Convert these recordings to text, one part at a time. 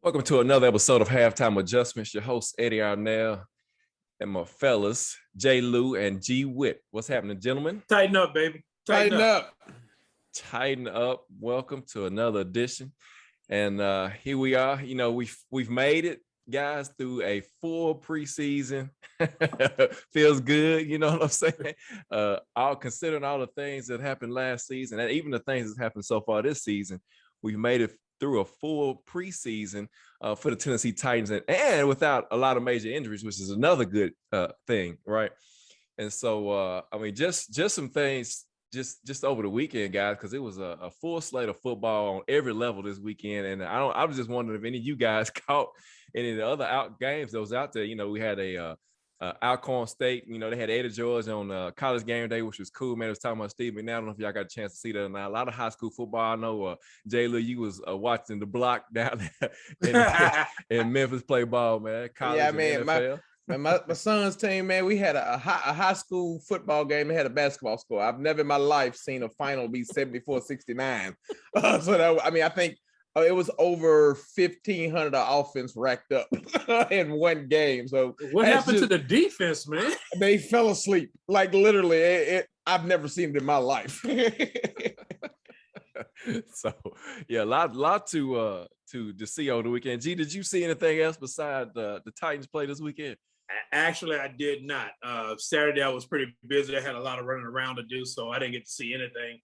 Welcome to another episode of Halftime Adjustments. Your host, Eddie Arnell, and my fellas, J. Lou and G. Witt. What's happening, gentlemen? Tighten up, baby. Tighten up. Tighten up. Welcome to another edition. And here we are. You know, we've made it, guys, through a full preseason. Feels good, you know what I'm saying? All considering all the things that happened last season, and even the things that happened so far this season, we've made it through a full preseason for the Tennessee Titans, and without a lot of major injuries, which is another good thing, right? And so, I mean, just some things just over the weekend, guys, because it was a full slate of football on every level this weekend. And I was just wondering if any of you guys caught any of the other games that was out there. You know, we had Alcorn State, you know, they had Eddie George on College Game Day, which was cool, man. It was talking about Steve McNair. I don't know if y'all got a chance to see that or not. A lot of high school football. I know Jay Lou, you was watching the block down there in Memphis play ball, man. College, yeah, man. NFL. My son's team, man, we had a high school football game. They had a basketball score. I've never in my life seen a final be 74-69. I think it was over 1,500 offense racked up in one game. So what happened to the defense, man? They fell asleep. Like literally, I've never seen it in my life. So yeah, a lot to see over the weekend. G, did you see anything else besides the Titans play this weekend? Actually, I did not. Saturday I was pretty busy. I had a lot of running around to do, so I didn't get to see anything.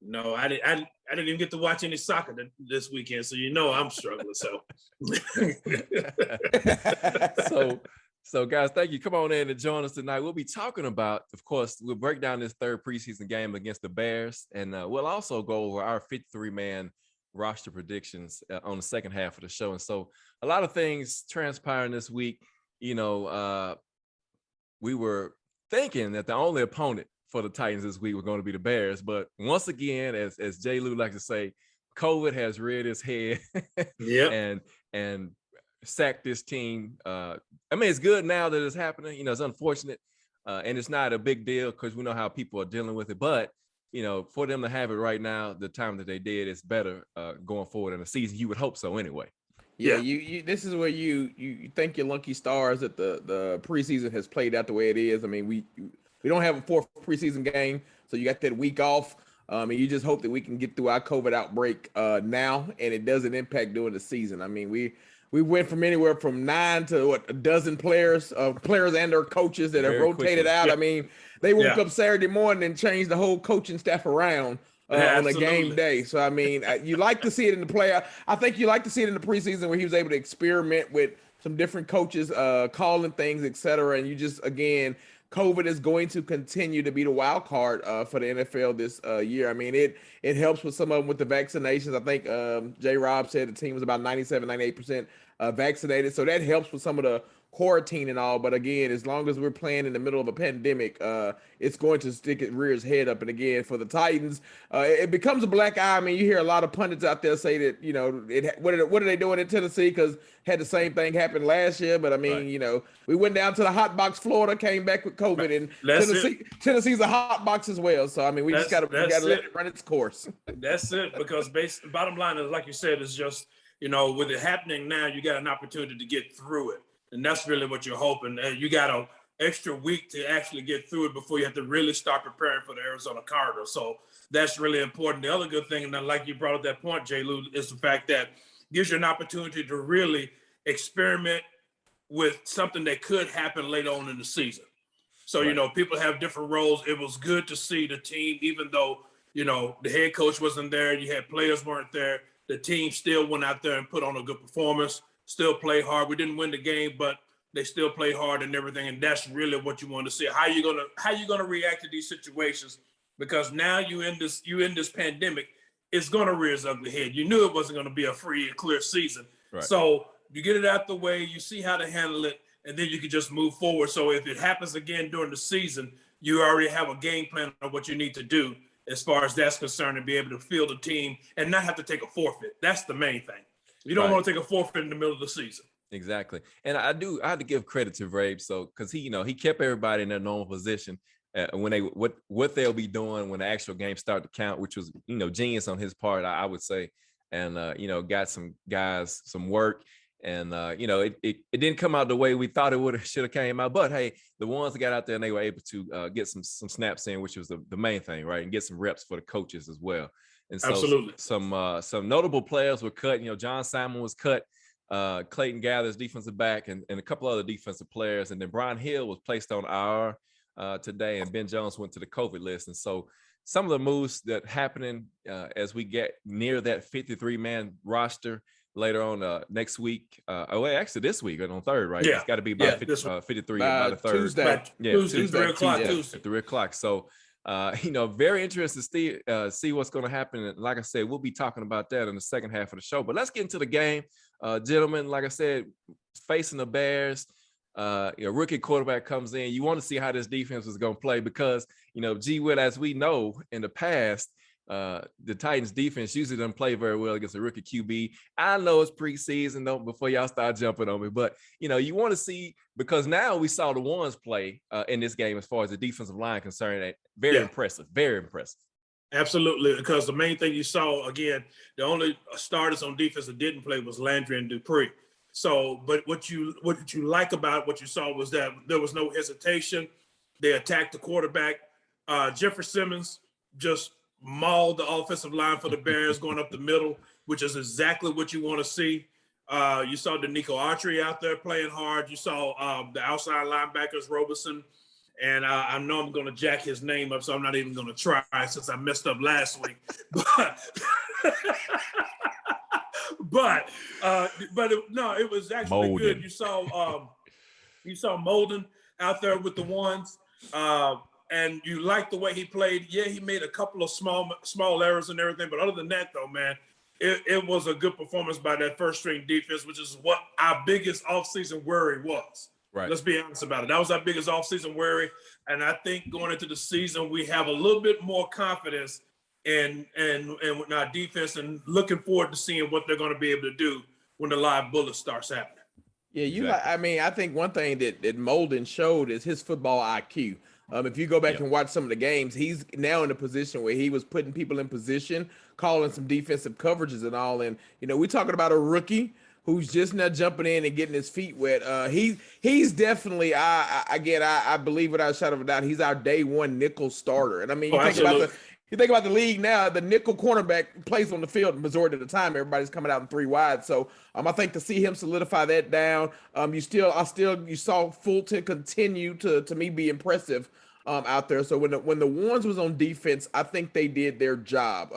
No, I didn't even get to watch any soccer this weekend. So you know I'm struggling. So guys, thank you. Come on in and join us tonight. We'll be talking about, of course, we'll break down this third preseason game against the Bears, and we'll also go over our 53-man roster predictions on the second half of the show. And so a lot of things transpiring this week. You know, we were thinking that the only opponent for the Titans this week were going to be the Bears, but once again, as Jay Lou likes to say, COVID has reared its head and sacked this team. I mean, it's good now that it's happening. You know, it's unfortunate, and it's not a big deal because we know how people are dealing with it. But you know, for them to have it right now, the time that they did, it's better going forward in the season. You would hope so, anyway. Yeah, you this is where you thank your lucky stars that the preseason has played out the way it is. I mean, we don't have a fourth preseason game, so you got that week off. And you just hope that we can get through our COVID outbreak now, and it doesn't impact during the season. I mean, we went from anywhere from 9 to a dozen players and their coaches that have rotated out. Yeah. I mean, they woke up Saturday morning and changed the whole coaching staff around. On a game day. So, I mean, you like to see it in the playoff. I think you like to see it in the preseason where he was able to experiment with some different coaches, calling things, et cetera. And you just, again, COVID is going to continue to be the wild card for the NFL this year. I mean, it helps with some of them with the vaccinations. I think J. Rob said the team was about 97, 98% vaccinated. So that helps with some of the quarantine and all, but again, as long as we're playing in the middle of a pandemic, it's going to rear its head up. And again, for the Titans, it becomes a black eye. I mean, you hear a lot of pundits out there say that, you know, what are they doing in Tennessee? Because had the same thing happen last year. But I mean, you know, we went down to the hot box, Florida, came back with COVID, and Tennessee's a hot box as well. So I mean, we just got to let it run its course. That's it. Because bottom line is, like you said, is just, you know, with it happening now, you got an opportunity to get through it. And that's really what you're hoping. You got an extra week to actually get through it before you have to really start preparing for the Arizona Cardinals. So that's really important. The other good thing, and like you brought up that point, J. Lou, is the fact that it gives you an opportunity to really experiment with something that could happen later on in the season. So, you know, people have different roles. It was good to see the team, even though, you know, the head coach wasn't there, you had players weren't there, the team still went out there and put on a good performance. Still play hard. We didn't win the game, but they still play hard and everything. And that's really what you want to see. How you gonna react to these situations? Because now you in this pandemic, it's gonna rear its ugly head. You knew it wasn't gonna be a free and clear season. Right. So you get it out the way, you see how to handle it, and then you can just move forward. So if it happens again during the season, you already have a game plan of what you need to do as far as that's concerned, and be able to field a team and not have to take a forfeit. That's the main thing. You don't want to take a forfeit in the middle of the season. Exactly. And I had to give credit to Rabe, so because he kept everybody in their normal position when they what they'll be doing when the actual games start to count, which was, you know, genius on his part, I would say. And got some guys some work, And it didn't come out the way we thought it should have came out. But hey, the ones that got out there and they were able to get some snaps in, which was the main thing, right? And get some reps for the coaches as well. And so absolutely, some notable players were cut. John Simon was cut. Clayton Gathers, defensive back, and a couple other defensive players. And then Brian Hill was placed on IR today, and Ben Jones went to the COVID list. And so some of the moves that happening as we get near that 53-man roster later on next week. Actually this week on third, right? Yeah. It's got to be about 53 by the third. Tuesday. Tuesday, 3 o'clock. Tuesday. 3 o'clock. So, very interested to see what's going to happen. And like I said, we'll be talking about that in the second half of the show. But let's get into the game, gentlemen. Like I said, facing the Bears. Rookie quarterback comes in. You want to see how this defense is going to play because, G. Will, as we know in the past, the Titans defense usually doesn't play very well against a rookie QB. I know it's preseason though, before y'all start jumping on me, but you want to see, because now we saw the ones play in this game as far as the defensive line concerned. Very impressive, very impressive. Absolutely, because the main thing you saw, again, the only starters on defense that didn't play was Landry and Dupree. So, but what you like about what you saw was that there was no hesitation. They attacked the quarterback. Jeffrey Simmons just mauled the offensive line for the Bears going up the middle, which is exactly what you want to see. You saw Danico Autry out there playing hard. You saw the outside linebackers, Roberson, and I know I'm going to jack his name up, so I'm not even going to try since I messed up last week. It was actually Molden. good. You saw Molden out there with the ones. And you like the way he played. Yeah, he made a couple of small errors and everything. But other than that, though, man, it was a good performance by that first-string defense, which is what our biggest offseason worry was. Right. Let's be honest about it. That was our biggest offseason worry. And I think going into the season, we have a little bit more confidence in our defense and looking forward to seeing what they're going to be able to do when the live bullet starts happening. Yeah, I think one thing that Molden showed is his football IQ. If you go back and watch some of the games, he's now in a position where he was putting people in position, calling some defensive coverages and all. And, we're talking about a rookie who's just now jumping in and getting his feet wet. He's definitely, I believe without a shadow of a doubt, he's our day one nickel starter. And I mean, you think about the league now, the nickel cornerback plays on the field the majority of the time. Everybody's coming out in 3 wide. So I think to see him solidify that down, you saw Fulton continue to me be impressive out there. So when the ones was on defense, I think they did their job.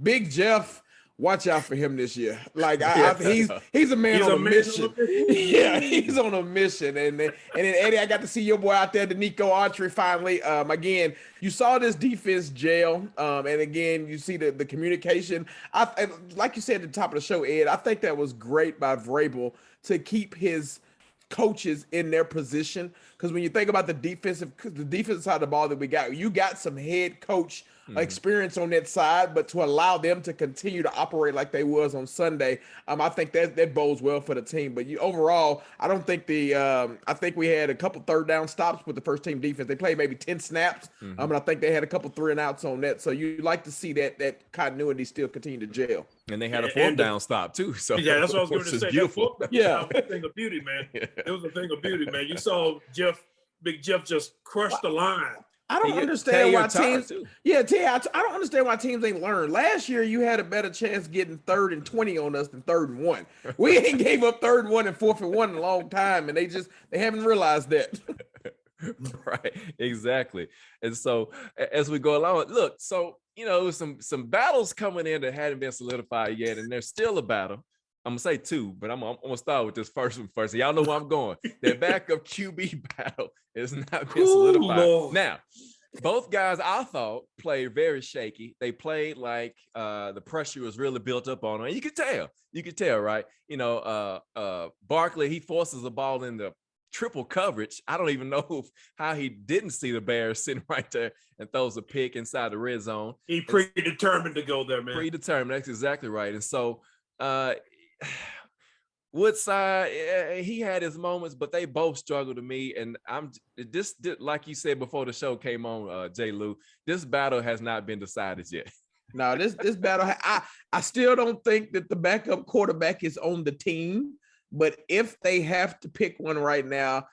Big Jeff, watch out for him this year. Like he's a man on a mission. Yeah, he's on a mission. And then Eddie, I got to see your boy out there, Danico Autry, finally. Again, you saw this defense gel. And again, you see the communication. Like you said at the top of the show, Ed, I think that was great by Vrabel to keep his coaches in their position. Because when you think about the defensive side of the ball that we got, you got some head coach experience on that side, but to allow them to continue to operate like they was on Sunday, I think that bodes well for the team. But overall, I don't think I think we had a couple third down stops with the first team defense. They played maybe 10 snaps, and I think they had a couple 3 and outs on that. So you like to see that continuity still continue to gel. And they had a 4th down stop too. So yeah, that's what I was going to say. Beautiful. Yeah, a thing of beauty, man. It was a thing of beauty, man. You saw Big Jeff just crushed the line. I don't understand why teams. Yeah, I don't understand why teams ain't learned. Last year, you had a better chance getting 3rd and 20 on us than 3rd and 1. We ain't gave up 3rd and 1 and 4th and 1 in a long time, and they haven't realized that. Right, exactly. And so as we go along, look, so some battles coming in that hadn't been solidified yet, and there's still a battle. I'm gonna say 2, but I'm gonna start with this first one first. Y'all know where I'm going. That backup QB battle has not been solidified. Lord. Now, both guys I thought played very shaky. They played like the pressure was really built up on them. And you could tell, right? Barkley, he forces the ball into triple coverage. I don't even know how he didn't see the Bears sitting right there and throws a pick inside the red zone. He predetermined to go there, man. Predetermined. That's exactly right. And so Woodside, he had his moments, but they both struggled to me. And this like you said before the show came on, J. Lou, this battle has not been decided yet. No, this battle, I still don't think that the backup quarterback is on the team. But if they have to pick one right now,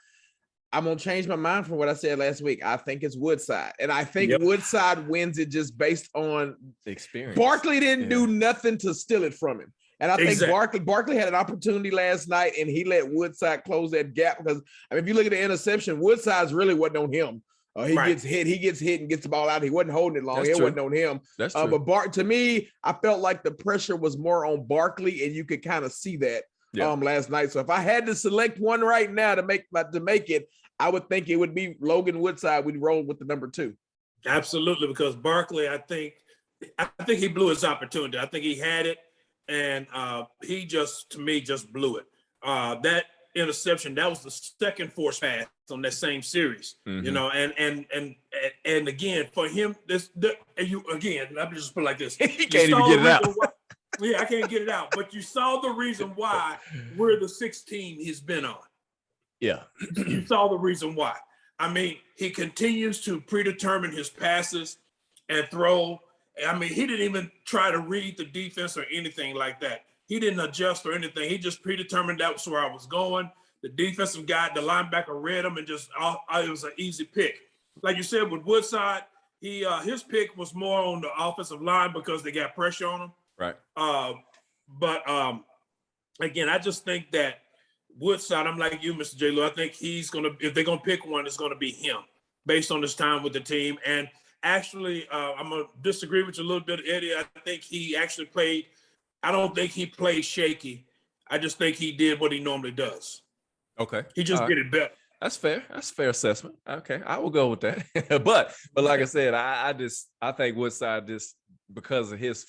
I'm going to change my mind from what I said last week. I think it's Woodside. And I think Woodside wins it just based on the experience. Barkley didn't do nothing to steal it from him. And I think Barkley had an opportunity last night, and he let Woodside close that gap because, I mean, if you look at the interception, Woodside's really wasn't on him. He gets hit and gets the ball out. He wasn't holding it long. That's it true. wasn't on him. That's true. But to me, I felt like the pressure was more on Barkley, and you could kind of see that last night. So if I had to select one right now to make it, I would think it would be Logan Woodside. We'd roll with the number 2. Absolutely, because Barkley, I think he blew his opportunity. I think he had it, and he just blew it. That interception, that was the second force pass on that same series. Mm-hmm. You know, and again for him, let me just put it like this: he can't even get it out. I can't get it out. But you saw the reason why we're the 6th team he's been on. Yeah. You saw the reason why. I mean, he continues to predetermine his passes and throw. I mean, he didn't even try to read the defense or anything like that. He didn't adjust or anything. He just predetermined that was where I was going. The defensive guy, the linebacker read him and it was an easy pick. Like you said, with Woodside, his pick was more on the offensive line because they got pressure on him. Right. But again, I just think that Woodside, I'm like you, Mr. J. Lou. I think if they're gonna pick one, it's gonna be him based on his time with the team. And actually, I'm gonna disagree with you a little bit, Eddie. I think he actually played. I don't think he played shaky. I just think he did what he normally does. Okay. He just did it better. That's fair. That's a fair assessment. Okay, I will go with that. but like I said, I think Woodside, just because of his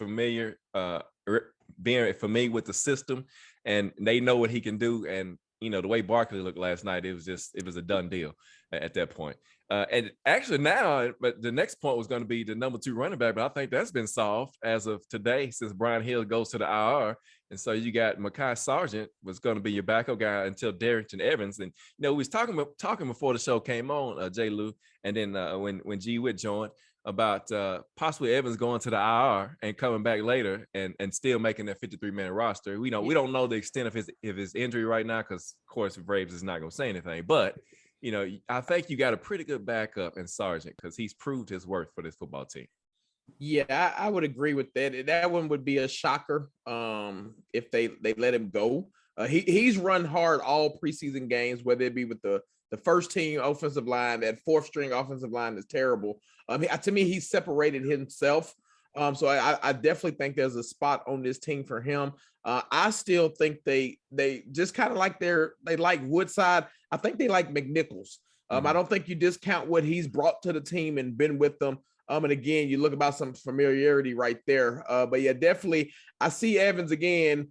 being familiar with the system, and they know what he can do. And, you know, the way Barkley looked last night, it was a done deal at that point. And actually now, but the next point was going to be the number 2 running back, but I think that's been solved as of today since Brian Hill goes to the IR. And so you got Mekhi Sargent was going to be your backup guy until Darrington Evans. And, you know, we was talking before the show came on, J. Lou, and then when G. Witt joined, about possibly Evans going to the IR and coming back later and still making that 53-man roster. We don't know the extent of his injury right now because, of course, Braves is not going to say anything. But, you know, I think you got a pretty good backup in Sargent because he's proved his worth for this football team. Yeah, I would agree with that. That one would be a shocker if they let him go. He's run hard all preseason games, whether it be with the first team offensive line. That 4th string offensive line is terrible. To me, he separated himself. So I definitely think there's a spot on this team for him. I still think they just kind of like they like Woodside. I think they like McNichols. I don't think you discount what he's brought to the team and been with them. And again, you look about some familiarity right there. But yeah, definitely, I see Evans again.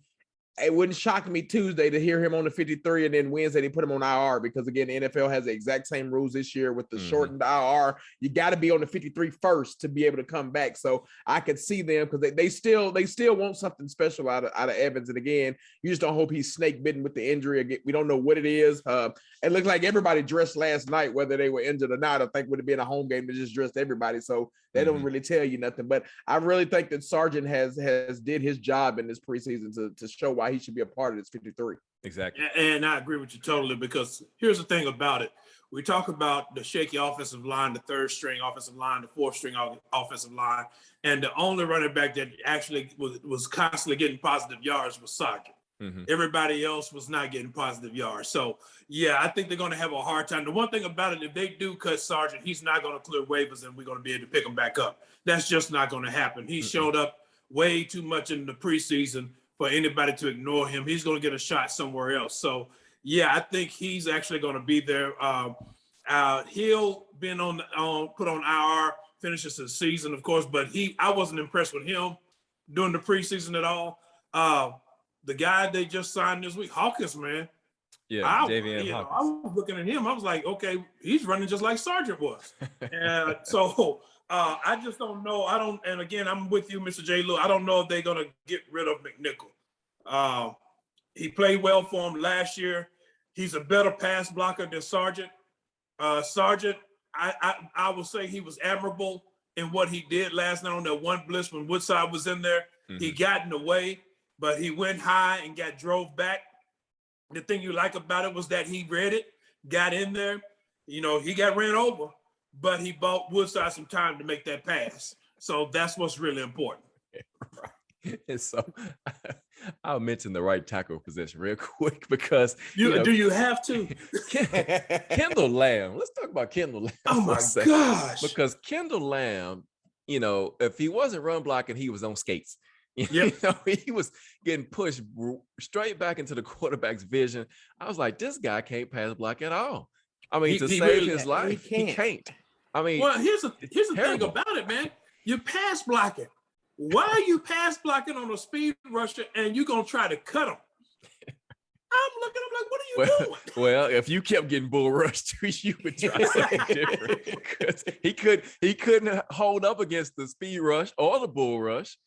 It wouldn't shock me Tuesday to hear him on the 53, and then Wednesday they put him on IR because, again, the NFL has the exact same rules this year with the shortened IR. You got to be on the 53 first to be able to come back. So I could see them because they still want something special out of Evans. And again, you just don't hope he's snake bitten with the injury. Again, we don't know what it is. It looked like everybody dressed last night, whether they were injured or not. I think would have been a home game to just dressed everybody. So they don't really tell you nothing. But I really think that Sargent has did his job in this preseason to show why he should be a part of this 53. Exactly. And I agree with you totally, because here's the thing about it. We talk about the shaky offensive line, the 3rd string offensive line, the 4th string offensive line, and the only running back that actually was constantly getting positive yards was Sargent. Everybody else was not getting positive yards. So, yeah, I think they're going to have a hard time. The one thing about it, if they do cut Sargent, he's not going to clear waivers and we're going to be able to pick him back up. That's just not going to happen. He showed up way too much in the preseason for anybody to ignore him. He's going to get a shot somewhere else. So, yeah, I think he's actually going to be there. He'll been put on IR, finishes the season, of course, but I wasn't impressed with him during the preseason at all. The guy they just signed this week, Hawkins, man. Yeah, I was looking at him. I was like, okay, he's running just like Sargent was. So I just don't know. And again, I'm with you, Mr. J. Lou. I don't know if they're going to get rid of McNichol. He played well for him last year. He's a better pass blocker than Sargent. Sargent, I would say he was admirable in what he did last night on that one blitz when Woodside was in there. He got in the way, but he went high and drove back. the thing you like about it was that he read it, got in there. You know, he got ran over, but he bought Woodside some time to make that pass. So that's what's really important. Right. And so I'll mention the right tackle position real quick because do you have to? Kendall Lamb. Let's talk about Kendall Lamb. Oh my gosh! Because Kendall Lamb, you know, if he wasn't run blocking, he was on skates. You know, he was getting pushed straight back into the quarterback's vision. I was like, this guy can't pass block at all. I mean, to save his life, he can't. I mean, well, here's the thing about it, man. You're pass blocking. Why are you pass blocking on a speed rusher and you're gonna try to cut him? I'm like, what are you doing? Well, if you kept getting bull rushed, you would try something different because he couldn't hold up against the speed rush or the bull rush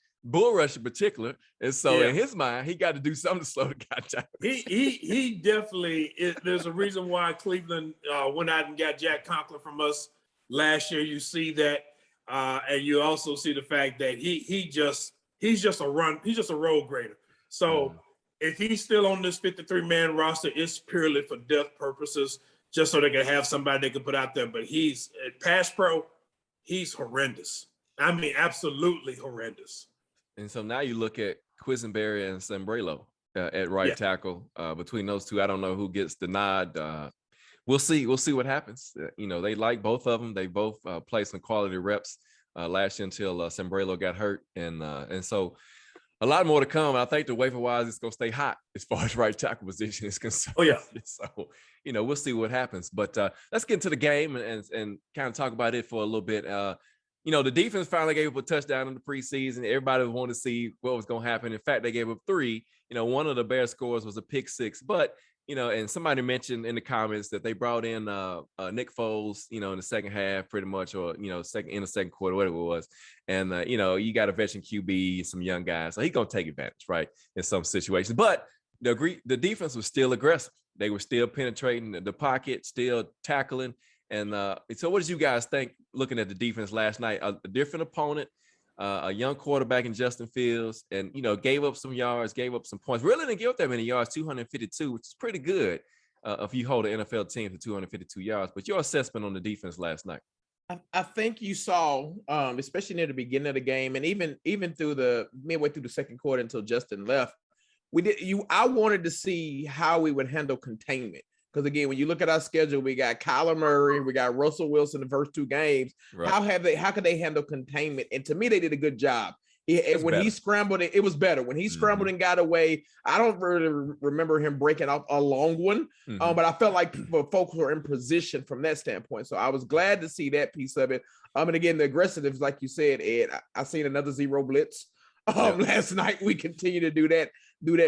in particular. And so in his mind, he got to do something to slow the guy down. He definitely there's a reason why Cleveland went out and got Jack Conklin from us last year. You see that, and you also see the fact that he's just a road grader. So if he's still on this 53-man roster, it's purely for depth purposes, just so they can have somebody they can put out there. But he's pass pro, he's horrendous. I mean, absolutely horrendous. And so now you look at Quisenberry and Sembrello at right tackle. Between those two, I don't know who gets the nod. We'll see. We'll see what happens. You know, they like both of them. They both played some quality reps last year until Sembrello got hurt, and so a lot more to come. I think the waiver wise, it's gonna stay hot as far as right tackle position is concerned. Oh yeah. So you know, we'll see what happens. But let's get into the game and kind of talk about it for a little bit. You know, the defense finally gave up a touchdown in the preseason. Everybody wanted to see what was going to happen. In fact, they gave up 3. You know, one of the Bears scores was a pick 6. But, you know, and somebody mentioned in the comments that they brought in Nick Foles, you know, in the second half pretty much, or, you know, in the second quarter, whatever it was. And, you know, you got a veteran QB, some young guys. So he's going to take advantage, right, in some situations. But the defense was still aggressive. They were still penetrating the pocket, still tackling. And so what did you guys think looking at the defense last night? A different opponent, a young quarterback in Justin Fields, and, you know, gave up some yards, gave up some points. Really didn't give up that many yards, 252, which is pretty good if you hold an NFL team to 252 yards. But your assessment on the defense last night? I think you saw, especially near the beginning of the game, and even through the midway through the second quarter until Justin left, I wanted to see how we would handle containment. Because again, when you look at our schedule, we got Kyler Murray, we got Russell Wilson the first 2 games. Right. How could they handle containment? And to me, they did a good job. He scrambled, it was better. When he scrambled and got away, I don't really remember him breaking off a long one. But I felt like folks were in position from that standpoint. So I was glad to see that piece of it. And again, the aggressiveness, like you said, Ed, I seen another zero blitz last night. We continue to do that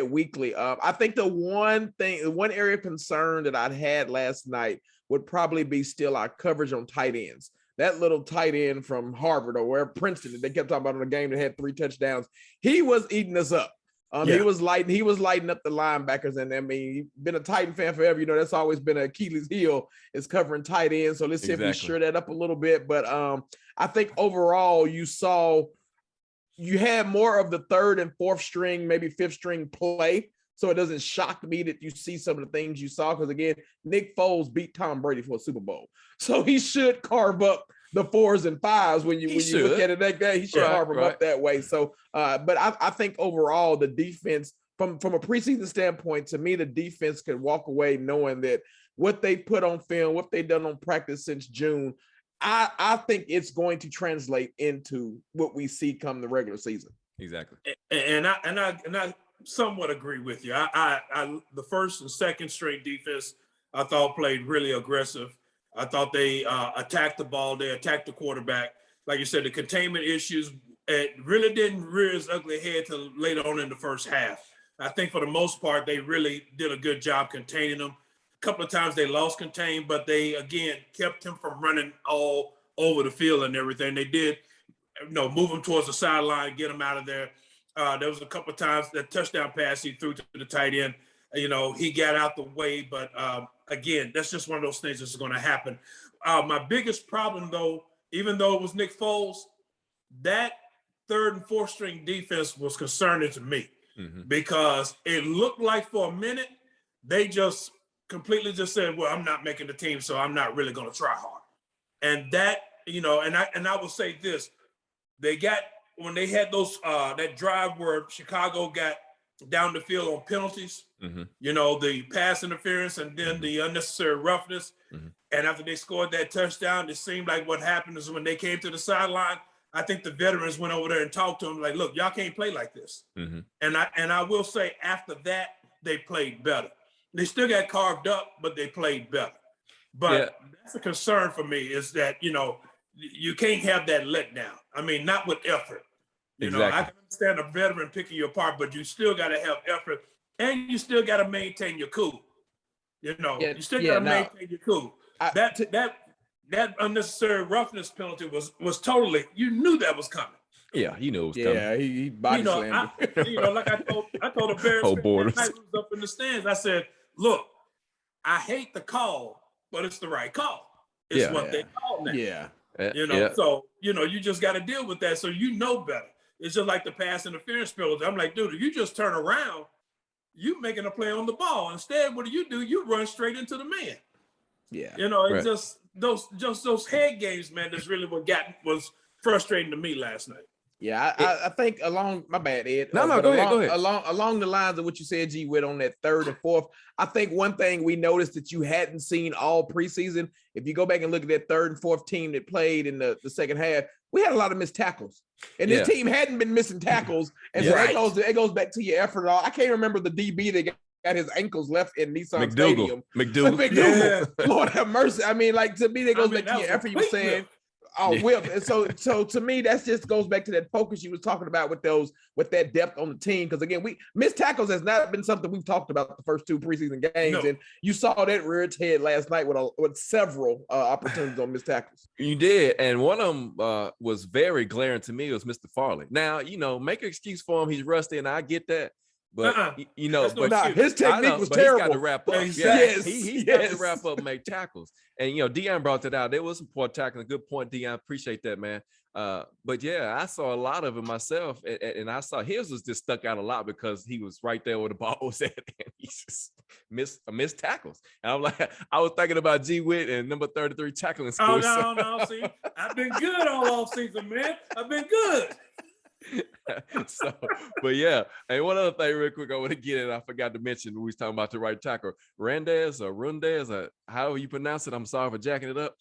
weekly. I think the one area of concern that I'd had last night would probably be still our coverage on tight ends. That little tight end from Harvard or wherever, Princeton, that they kept talking about in a game that had 3 touchdowns. He was eating us up. He was lighting up the linebackers. And I mean, he's been a Titan fan forever. You know, that's always been Achilles' heel is covering tight ends. So let's see if we sure that up a little bit. But I think overall you had more of the 3rd and 4th string, maybe 5th string play. So it doesn't shock me that you see some of the things you saw. Because again, Nick Foles beat Tom Brady for a Super Bowl. So he should carve up the 4s and 5s when you look at it like that. He should carve them up that way. So, but I think overall the defense, from a preseason standpoint, to me, the defense could walk away knowing that what they put on film, what they've done on practice since June, I think it's going to translate into what we see come the regular season. Exactly. And I somewhat agree with you. I the 1st and 2nd string defense I thought played really aggressive. I thought they attacked the ball. They attacked the quarterback. Like you said, the containment issues, it really didn't rear its ugly head till later on in the first half. I think for the most part, they really did a good job containing them. A couple of times they lost contain, but they, again, kept him from running all over the field and everything. They did, move him towards the sideline, get him out of there. There was a couple of times that touchdown pass he threw to the tight end, he got out the way. But again, that's just one of those things that's going to happen. My biggest problem, though, even though it was Nick Foles, that 3rd and 4th string defense was concerning to me because it looked like for a minute they just completely just said, well, I'm not making the team, so I'm not really going to try hard. And that, you know, and I will say this, when they had those, that drive where Chicago got down the field on penalties, you know, the pass interference and then the unnecessary roughness. And after they scored that touchdown, it seemed like what happened is when they came to the sideline, I think the veterans went over there and talked to them like, look, y'all can't play like this. And I will say after that, they played better. They still got carved up, but they played better. But that's a concern for me is that, you know, you can't have that letdown. I mean, not with effort. You know, I can understand a veteran picking you apart, but you still got to have effort and you still got to maintain your cool. You know, you still got to maintain your cool. That unnecessary roughness penalty was totally, you knew that was coming. Yeah, you knew it was coming. Yeah, he body slammed. You know, like I told the Bears night was up in the stands. I said, look, I hate the call, but it's the right call. It's what they call now. Yeah. You know, so you know, you just got to deal with that. So you know better. It's just like the pass interference penalty. I'm like, dude, if you just turn around, you making a play on the ball. Instead, what do? You run straight into the man. Yeah. You know, it's just those head games, man. That's really what was frustrating to me last night. Yeah, I think along my bad, Ed. Go ahead. Along the lines of what you said, G, with on that third and fourth, I think one thing we noticed that you hadn't seen all preseason, if you go back and look at that third and fourth team that played in the second half, we had a lot of missed tackles. And this team hadn't been missing tackles. And so it goes back to your effort. I can't remember the DB that got his ankles left in Nissan Stadium. McDougal. Yeah. Lord have mercy. I mean, like, to me, that goes back to your effort. You were saying, whip. And so to me, that just goes back to that focus you was talking about with that depth on the team. Because again, missed tackles has not been something we've talked about the first two preseason games, and you saw that rear its head last night with several opportunities on missed tackles. You did, and one of them was very glaring to me. Was Mr. Farley. Now, you know, make an excuse for him. He's rusty, and I get that. But you know, his technique was terrible. He's got to wrap up. Yes, he's got to wrap up and make tackles. And you know, Deion brought that out. There was some poor tackling. Good point, Deion. Appreciate that, man. But yeah, I saw a lot of it myself, and I saw his was just stuck out a lot because he was right there where the ball was at, and he just missed tackles. And I'm like, I was thinking about G Witt and number 33 tackling school. Oh no, see, I've been good all off season, man. I've been good. So, but yeah, and one other thing real quick I want to get in, I forgot to mention when we was talking about the right tackle, Rundez, however you pronounce it, I'm sorry for jacking it up.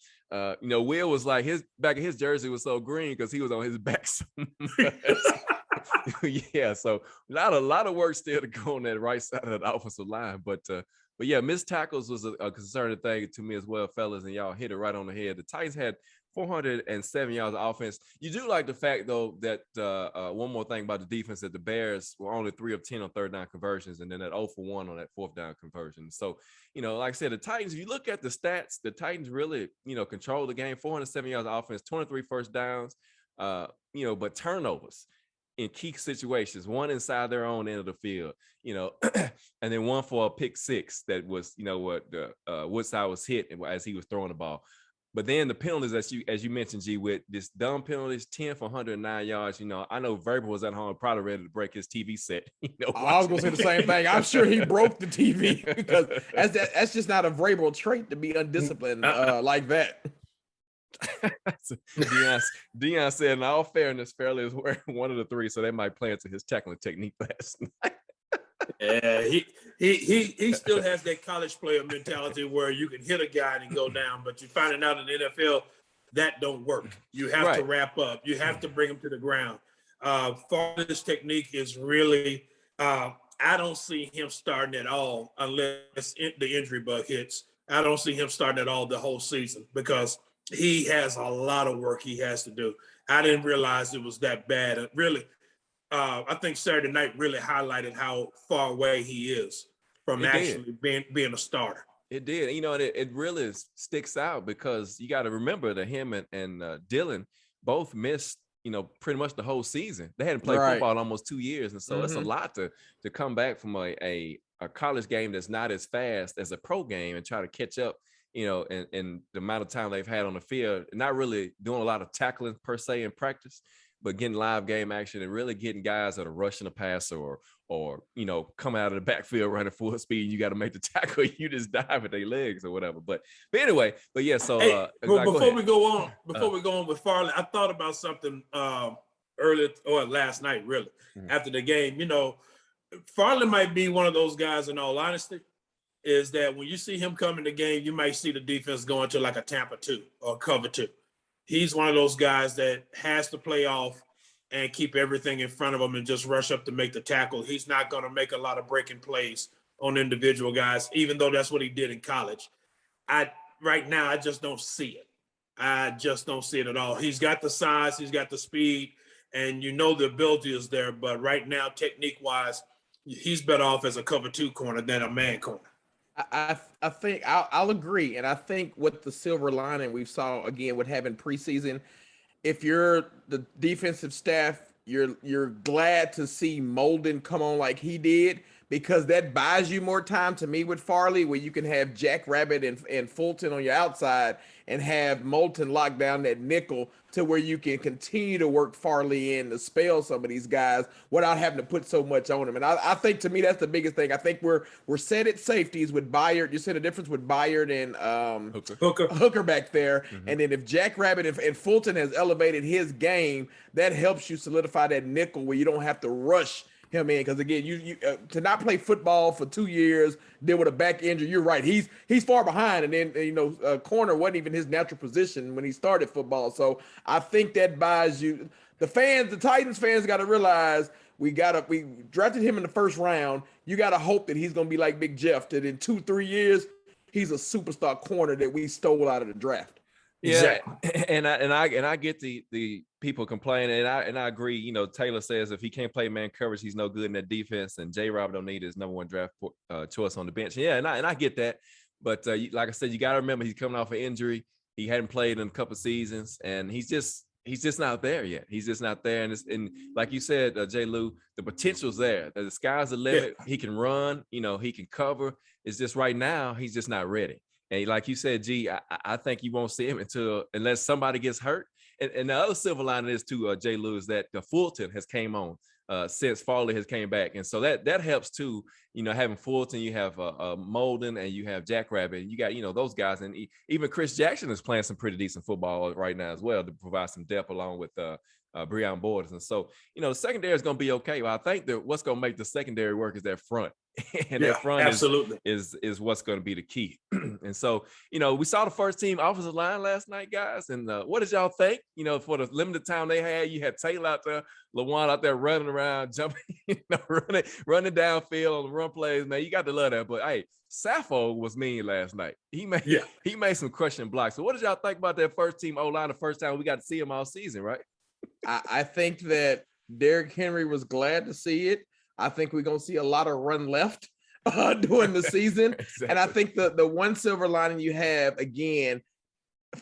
You know, Will was like, his back of his jersey was so green because he was on his back so much. Yeah, so a lot of work still to go on that right side of the offensive line, but yeah, missed tackles was a concerning thing to me as well, fellas, and y'all hit it right on the head. The Titans had 407 yards of offense. You do like the fact, though, that one more thing about the defense, that the Bears were only 3 of 10 on third down conversions, and then that 0 for 1 on that fourth down conversion. So, you know, like I said, the Titans, if you look at the stats, the Titans really, you know, controlled the game, 407 yards of offense, 23 first downs, you know, but turnovers in key situations, one inside their own end of the field, you know, and then one for a pick six that was, you know, what Woodside was hit as he was throwing the ball. But then the penalties, as you mentioned, G, with this dumb penalties, 10 for 109 yards. You know, I know Verbal was at home probably ready to break his TV set. You know, I was going to say the same thing. I'm sure he broke the TV because that's just not a Vrabel trait to be undisciplined like that. Deion said, in all fairness, Fairley is wearing one of the three, so they might play into his tackling technique last night. Yeah, he still has that college player mentality where you can hit a guy and go down, but you're finding out in the NFL that don't work. You have to wrap up. You have to bring him to the ground. Farley's technique is really, I don't see him starting at all unless the injury bug hits. I don't see him starting at all the whole season because he has a lot of work he has to do. I didn't realize it was that bad. Really, I think Saturday night really highlighted how far away he is from being a starter. It did. You know, it really sticks out because you got to remember that him and Dylan both missed, you know, pretty much the whole season. They hadn't played football in almost 2 years. And so it's a lot to come back from a college game that's not as fast as a pro game and try to catch up, you know, and the amount of time they've had on the field, not really doing a lot of tackling per se in practice. but getting live game action and really getting guys that are rushing the passer or coming out of the backfield running full speed. You got to make the tackle. You just dive at their legs or whatever. But anyway, yeah. So hey, before we go on with Farley, I thought about something earlier or last night, really, after the game. Farley might be one of those guys, in all honesty, is that when you see him come in the game, you might see the defense going to like a Tampa 2 or cover 2. He's one of those guys that has to play off and keep everything in front of him and just rush up to make the tackle. He's not going to make a lot of breaking plays on individual guys, even though that's what he did in college. Right now, I just don't see it. I just don't see it at all. He's got the size, he's got the speed, and the ability is there. But right now, technique-wise, he's better off as a cover 2 corner than a man corner. I think I'll agree. And I think with the silver lining we saw, again, with having preseason, if you're the defensive staff, you're glad to see Molden come on like he did, because that buys you more time, to me, with Farley, where you can have Jack Rabbit and Fulton on your outside and have Moulton lock down that nickel to where you can continue to work Farley in to spell some of these guys without having to put so much on them. And I think, to me, that's the biggest thing. I think we're set at safeties with Byard. You see the difference with Byard and Hooker back there. Mm-hmm. And then if Jack Rabbit and Fulton has elevated his game, that helps you solidify that nickel where you don't have to rush him in, because again, you to not play football for 2 years, then with a back injury, you're right. He's far behind, and then corner wasn't even his natural position when he started football. So I think that buys you. The Titans fans got to realize we drafted him in the first round. You got to hope that he's going to be like Big Jeff, that in 2-3 years he's a superstar corner that we stole out of the draft. Yeah, exactly. and I get the people complaining, and I agree. Taylor says if he can't play man coverage, he's no good in that defense, and J. Rob don't need his number 1 draft choice on the bench. Yeah, and I get that, but like I said, you got to remember he's coming off an injury. He hadn't played in a couple seasons, and he's just not there yet. He's just not there, and like you said, J. Lou, the potential's there. The sky's the limit. Yeah. He can run. He can cover. It's just right now he's just not ready. And like you said, G, I think you won't see him unless somebody gets hurt. And the other silver lining is too, Jay Lou, is that the Fulton has came on since Farley has came back. And so that helps too, having Fulton, you have Molden, and you have Jack Rabbit, and you got, those guys. And even Chris Jackson is playing some pretty decent football right now as well to provide some depth along with Breon Borders. And so, the secondary is going to be okay. Well, I think that what's going to make the secondary work is that front. And that front absolutely is what's going to be the key. And so, we saw the first team offensive line last night, guys. And what did y'all think? For the limited time they had, you had Taylor out there, LaJuan out there running around, jumping, running downfield on the run plays. Man, you got to love that. But hey, Sappho was mean last night. He made some crushing blocks. So what did y'all think about that first team O-line the first time we got to see him all season, right? I think that Derrick Henry was glad to see it. I think we're going to see a lot of run left during the season. Exactly. And I think the one silver lining you have, again,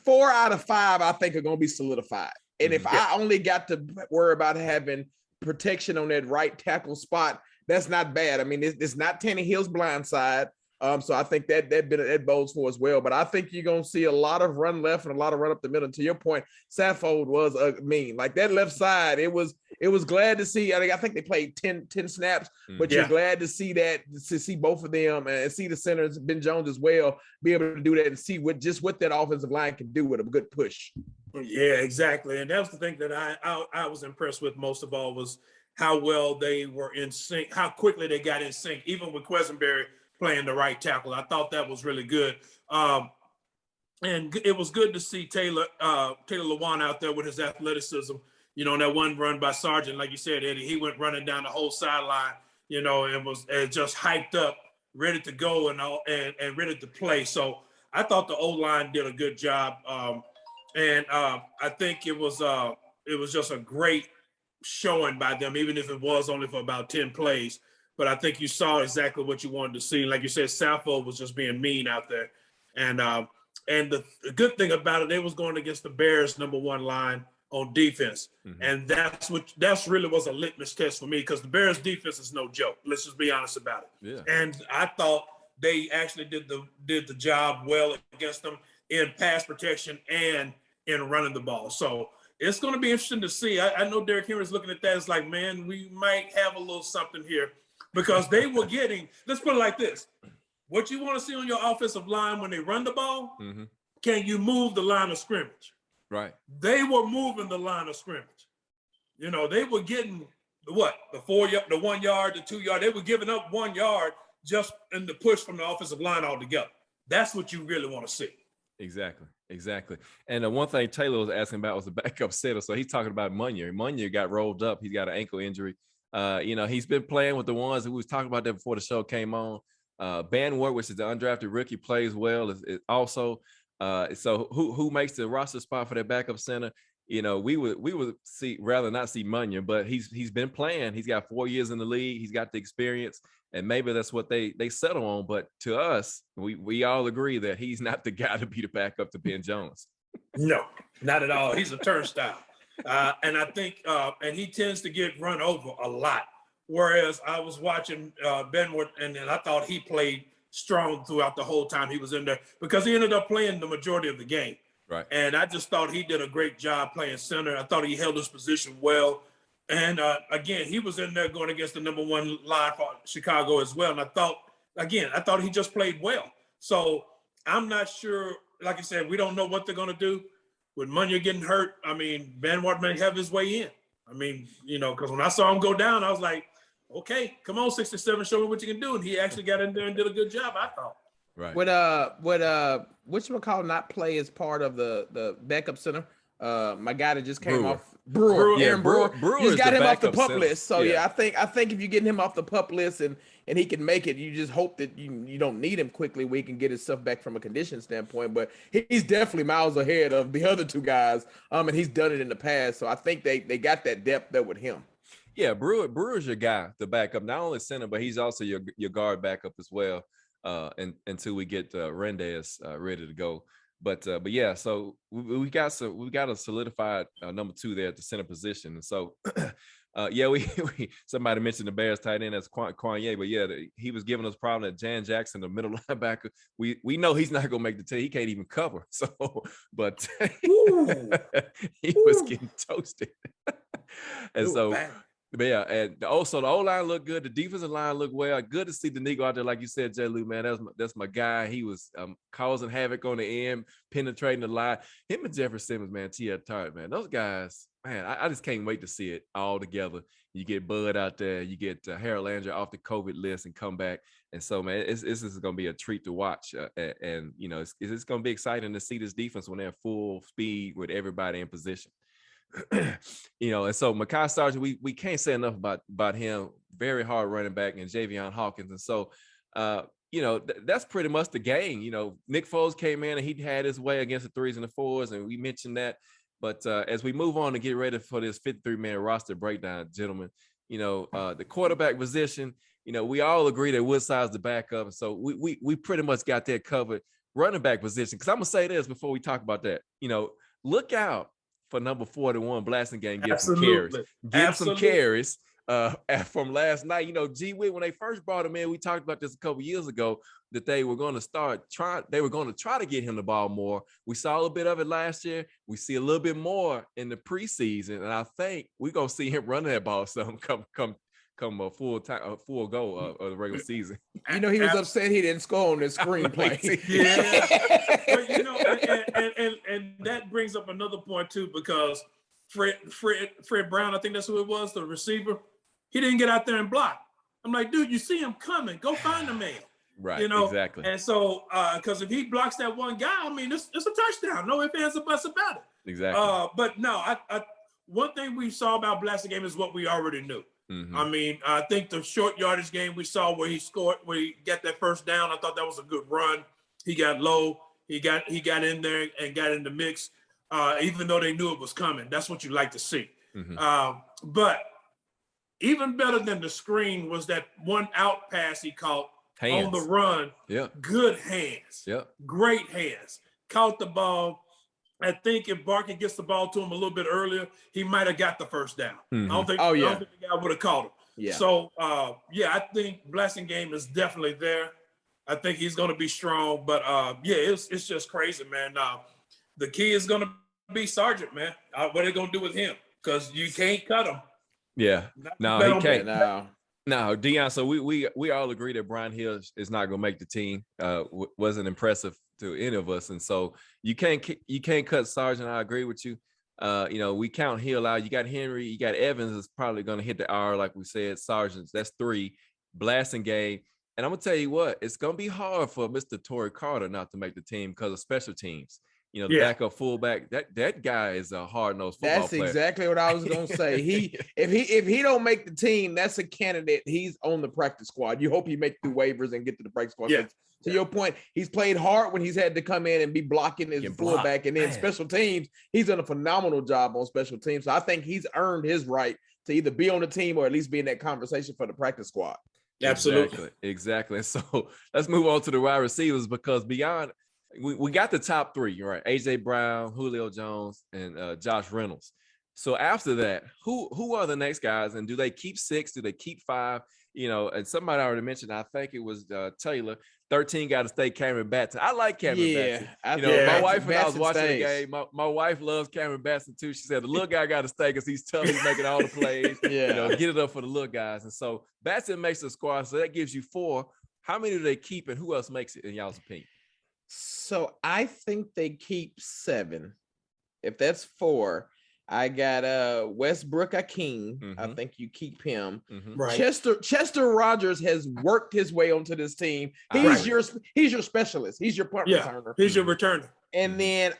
4 out of 5, I think, are going to be solidified. And if I only got to worry about having protection on that right tackle spot, that's not bad. I mean, it's not Tannehill's blind side. So I think that bodes for as well. But I think you're going to see a lot of run left and a lot of run up the middle. And to your point, Saffold was mean. Like that left side, it was glad to see. I think they played 10 snaps, but you're glad to see that, to see both of them and see the centers, Ben Jones as well, be able to do that and see what that offensive line can do with a good push. Yeah, exactly. And that was the thing that I was impressed with most of all, was how well they were in sync, how quickly they got in sync, even with Quesenberry playing the right tackle. I thought that was really good. And it was good to see Taylor LaJuan out there with his athleticism. That one run by Sargent, like you said, Eddie, he went running down the whole sideline, and was just hyped up, ready to go and ready to play. So I thought the O-line did a good job. And I think it was just a great showing by them, even if it was only for about 10 plays. But I think you saw exactly what you wanted to see. Like you said, Sappho was just being mean out there. And the good thing about it, they was going against the Bears' number 1 line on defense. Mm-hmm. And that's really was a litmus test for me, because the Bears' defense is no joke. Let's just be honest about it. Yeah. And I thought they actually did the job well against them in pass protection and in running the ball. So it's going to be interesting to see. I know Derrick Henry's looking at that. It's like, man, we might have a little something here because they were getting, let's put it like this. What you want to see on your offensive line when they run the ball, can you move the line of scrimmage? Right. They were moving the line of scrimmage. You know, they were getting the 1 yard, the 2 yard. They were giving up 1 yard just in the push from the offensive line altogether. That's what you really want to see. Exactly. And one thing Taylor was asking about was the backup center. So he's talking about Munyer. Munyer got rolled up. He's got an ankle injury. You know, he's been playing with the ones that we was talking about that before the show came on. Banwart, which is the undrafted rookie, plays well. Is also so who makes the roster spot for that backup center? You know, we would rather not see Munyer, but he's been playing. He's got 4 years in the league. He's got the experience, and maybe that's what they settle on. But to us, we all agree that he's not the guy to be the backup to Ben Jones. No, not at all. He's a turnstile, and I think and he tends to get run over a lot. Whereas I was watching Benwood, and I thought he played strong throughout the whole time he was in there because he ended up playing the majority of the game. Right. And I just thought he did a great job playing center. I thought he held his position well. And again, he was in there going against the number 1 line for Chicago as well. And I thought he just played well. So I'm not sure, like I said, we don't know what they're going to do. With Munyer getting hurt, I mean, Banwart may have his way in. I mean, you know, because when I saw him go down, I was like, okay, come on, 67, show me what you can do. And he actually got in there and did a good job, I thought. Right. Would whatchamacallit not play as part of the backup center? My guy that just came off Brewer. Yeah, Aaron Brewer. He's got him off the pup center. list. So yeah, I think if you get him off the pup list and he can make it, you just hope that you don't need him quickly where he can get his stuff back from a condition standpoint. But he's definitely miles ahead of the other 2 guys. And he's done it in the past. So I think they got that depth there with him. Yeah, Brewer's your guy to back up, not only center, but he's also your guard backup as well. And until we get Rendez ready to go, but yeah, so we got a solidified number 2 there at the center position, and so yeah, we somebody mentioned the Bears tight end as Quanye, but yeah, he was giving us problem at Jan Jackson, the middle linebacker. We know he's not gonna make the team. He can't even cover. So, but he was getting toasted, and so. Man. But yeah, and also the O-line looked good. The defensive line looked well. Good to see the Negro out there, like you said, J. Lou, man. That's my guy. He was causing havoc on the end, penetrating the line. Him and Jeffrey Simmons, man, T.L. Tart, man. Those guys, man, I just can't wait to see it all together. You get Bud out there, you get Harold Landry off the COVID list and come back. And so, man, this is going to be a treat to watch. And you know, it's going to be exciting to see this defense when they're full speed with everybody in position. You know, and so Mekhi Sargent, we can't say enough about him. Very hard running back, and Javion Hawkins. And so, you know, that's pretty much the game. You know, Nick Foles came in and he had his way against the 3s and the 4s, and we mentioned that. But as we move on to get ready for this 53-man roster breakdown, gentlemen, you know, the quarterback position, you know, we all agree that Woodside's the backup. So we pretty much got that covered. Running back position, because I'm going to say this before we talk about that. You know, look out for number 41, Blasingame, give some carries. Give some carries from last night. You know, G Witt, when they first brought him in, we talked about this a couple years ago, that they were going to try to get him the ball more. We saw a little bit of it last year. We see a little bit more in the preseason, and I think we're going to see him running that ball some come a full go of the regular season. You know, he was upset he didn't score on this screenplay. Yeah. But, you know, and that brings up another point too, because Fred Brown, I think that's who it was, the receiver, he didn't get out there and block. I'm like, dude, you see him coming, go find the man. Right. You know, exactly. And so because if he blocks that one guy, I mean, it's a touchdown. No ifs, ands, or buts about it. Exactly. But no, I one thing we saw about Blasingame is what we already knew. Mm-hmm. I mean, I think the short yardage game we saw where he scored, where he got that first down, I thought that was a good run. He got low. He got in there and got in the mix, even though they knew it was coming. That's what you like to see. Mm-hmm. But even better than the screen was that one out pass he caught on the run. Yeah. Good hands. Yeah. Great hands. Caught the ball. I think if Barker gets the ball to him a little bit earlier, he might have got the first down. Mm-hmm. I don't think the guy would have caught him. Yeah. So, I think Blasingame is definitely there. I think he's going to be strong. But, it's just crazy, man. The key is going to be Sargent, man? What are they going to do with him? Because you can't cut him. Yeah. No, Bet he on can't. Ben. No, Deion. So we all agree that Brian Hill is not going to make the team. Wasn't impressive to any of us, and so you can't cut Sargent. I agree with you. We count Hill out. You got Henry, you got Evans is probably going to hit the R, like we said. Sargent, that's 3. Blasingame, and I'm gonna tell you what, it's gonna be hard for Mr. Torrey Carter not to make the team because of special teams. The backup fullback, that guy is a hard-nosed football player. That's exactly what I was gonna say. If he don't make the team, that's a candidate. He's on the practice squad. You hope he make through waivers and get to the practice squad. Yeah. To your point, he's played hard when he's had to come in and be blocking his fullback, and then special teams, he's done a phenomenal job on special teams. So I think he's earned his right to either be on the team or at least be in that conversation for the practice squad. Absolutely. Exactly. So let's move on to the wide receivers, because beyond we got the top 3, right? AJ Brown, Julio Jones, and Josh Reynolds. So after that, who are the next guys, and do they keep 6? Do they keep 5? And somebody already mentioned, I think it was Taylor. 13 got to stay Cameron Batson. I like Cameron Batson. My wife, when I was watching the game, my wife loves Cameron Batson too. She said the little guy got to stay because he's tough. He's making all the plays. Get it up for the little guys. And so Batson makes the squad. So that gives you 4. How many do they keep, and who else makes it in y'all's opinion? So I think they keep 7. If that's 4, I got Westbrook-Ikhine. Mm-hmm. I think you keep him. Mm-hmm. Right. Chester Rogers has worked his way onto this team. He's your specialist. He's your punt returner. He's your returner. And then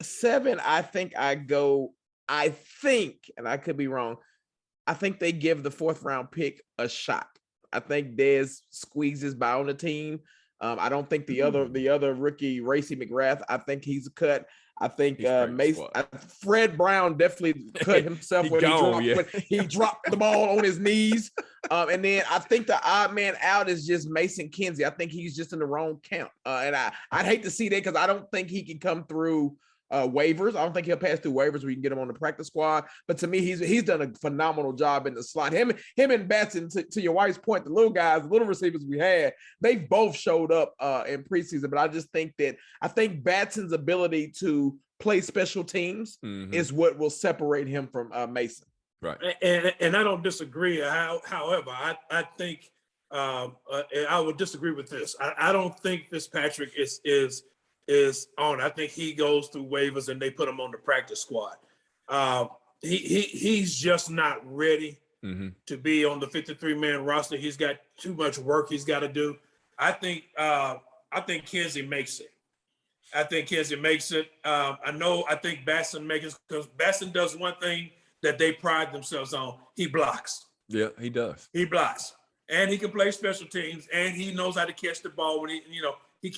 7, I think, and I could be wrong, I think they give the 4th round pick a shot. I think Dez squeezes by on the team. I don't think the other rookie, Racy McGrath, I think he's a cut. I think Fred Brown definitely cut himself when he dropped the ball on his knees. And then I think the odd man out is just Mason Kinsey. I think he's just in the wrong count. And I'd hate to see that because I don't think he can come through waivers. I don't think he'll pass through waivers where you can get him on the practice squad. But to me, he's done a phenomenal job in the slot. Him and Batson, to your wife's point, the little guys, the little receivers we had, they both showed up in preseason. But I just think Batson's ability to play special teams is what will separate him from Mason. Right. And I don't disagree. However, I think I would disagree with this. I don't think Fitzpatrick is on. I think he goes through waivers and they put him on the practice squad. He's just not ready to be on the 53-man roster. He's got too much work he's got to do. I think Kinsey makes it. I think Batson makes it because Batson does one thing that they pride themselves on. He blocks. Yeah, he does. He blocks. And he can play special teams, and he knows how to catch the ball when he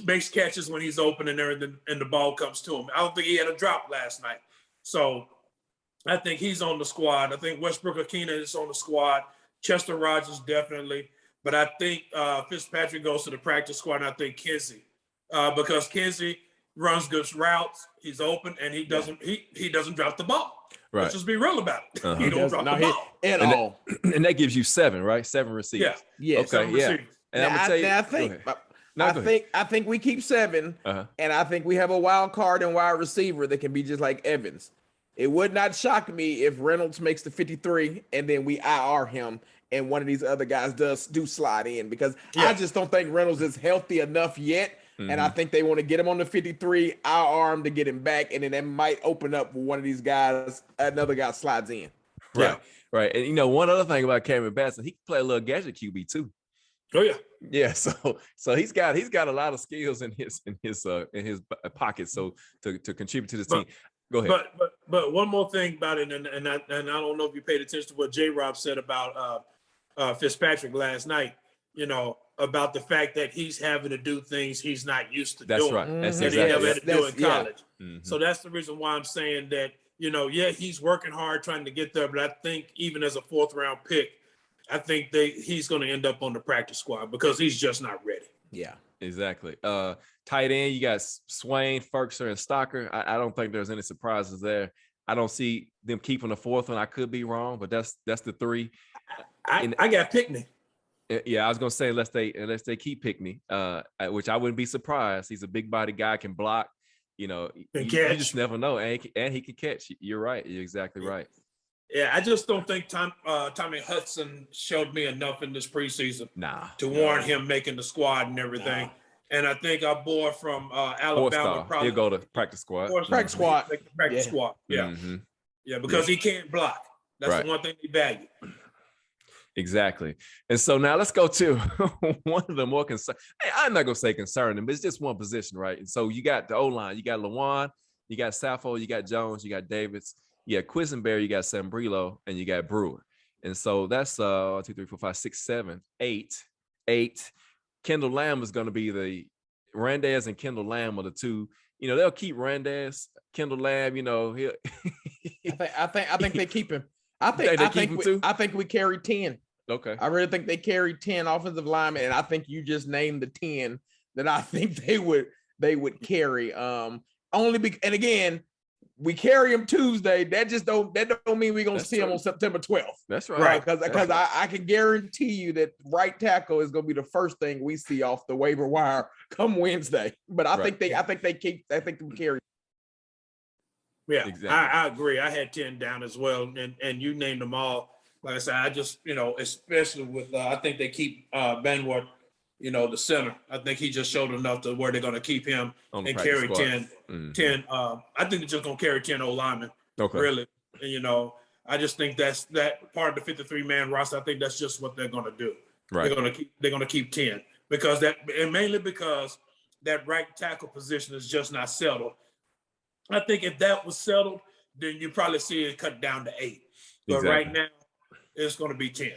makes catches when he's open and everything, and the ball comes to him. I don't think he had a drop last night. So I think he's on the squad. I think Westbrook-Ikhine is on the squad. Chester Rogers definitely. But I think Fitzpatrick goes to the practice squad, and I think Kinsey. Because Kinsey runs good routes, he's open, and he doesn't drop the ball. Right. Let's just be real about it. He don't drop the ball. At all. And that gives you 7, right? 7 receivers. Yeah. Okay, yeah. And I'm going to tell you. I think we keep 7, and I think we have a wild card and wide receiver that can be just like Evans. It would not shock me if Reynolds makes the 53 and then we IR him and one of these other guys do slide in, because I just don't think Reynolds is healthy enough yet. And I think they want to get him on the 53, IR him to get him back, and then that might open up for one of these guys, another guy slides in. Right, right. And one other thing about Cameron Batson, he can play a little gadget QB too. Oh yeah, yeah. So he's got a lot of skills in his pocket. So to contribute to this team. Go ahead. But one more thing about it, and I don't know if you paid attention to what J. Rob said about Fitzpatrick last night. About the fact that he's having to do things he's not used to doing. That's right. That's that exactly. he never had to do in college. Yeah. So that's the reason why I'm saying that, he's working hard trying to get there, but I think even as a 4th round pick, I think he's going to end up on the practice squad because he's just not ready. Yeah, exactly. Tight end, you got Swain, Ferguson, and Stocker. I don't think there's any surprises there. I don't see them keeping the 4th one. I could be wrong, but that's the 3. I got Pickney. Yeah, I was gonna say unless they keep Pickney, which I wouldn't be surprised. He's a big body guy, can block. you just never know. And he can catch. You're right. You're exactly right. Yeah, I just don't think Tommy Hudson showed me enough in this preseason to warrant him making the squad and everything. Nah. And I think our boy from Alabama probably he'll go to practice squad. Practice squad. Yeah. Mm-hmm. Yeah, because he can't block. That's the one thing he valued. Exactly. And so now let's go to one of the more I'm not gonna say concerning, but it's just one position, right? And so you got the O-line, you got Lawan, you got Sappho, you got Jones, you got Davids, you got Quisenberry, you got Sambrilo, and you got Brewer. And so that's 1, 2, 3, 4, 5, 6, 7, 8. Kendall Lamb is gonna be the Randaz and Kendall Lamb are the two. They'll keep Randaz, Kendall Lamb, he'll I think they keep him. I think we carry 10. Okay. I really think they carry 10 offensive linemen, and I think you just named the 10 that I think they would carry. And again, we carry them Tuesday. That don't mean we're gonna see them on September 12th. That's right. Because I can guarantee you that right tackle is gonna be the first thing we see off the waiver wire come Wednesday. But I think we carry. Yeah, exactly. I agree. I had 10 down as well, and you named them all. Like I said, I just, especially with, I think they keep Banwart, the center. I think he just showed enough to where they're going to keep him and carry 10. Mm-hmm. 10. I think they're just going to carry 10 O-linemen, really. And, I just think that's that part of the 53-man roster. I think that's just what they're going to do. Right. They're going to keep 10 mainly because that right tackle position is just not settled. I think if that was settled, then you probably see it cut down to 8. But right now, it's going to be 10.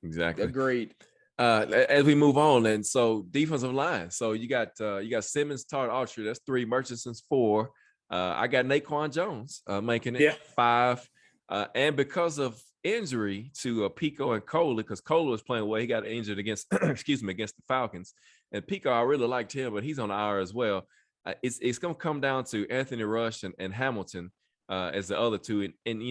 Exactly. Agreed. As we move on, and so defensive line. So you got Simmons, Tart, Autry. That's 3. Murchison's 4. I got Naquan Jones making it 5. And because of injury to Pico and Kohler, because Kohler was playing well, he got injured against against the Falcons. And Pico, I really liked him, but he's on the IR as well. It's going to come down to Anthony Rush and Hamilton as the other two. And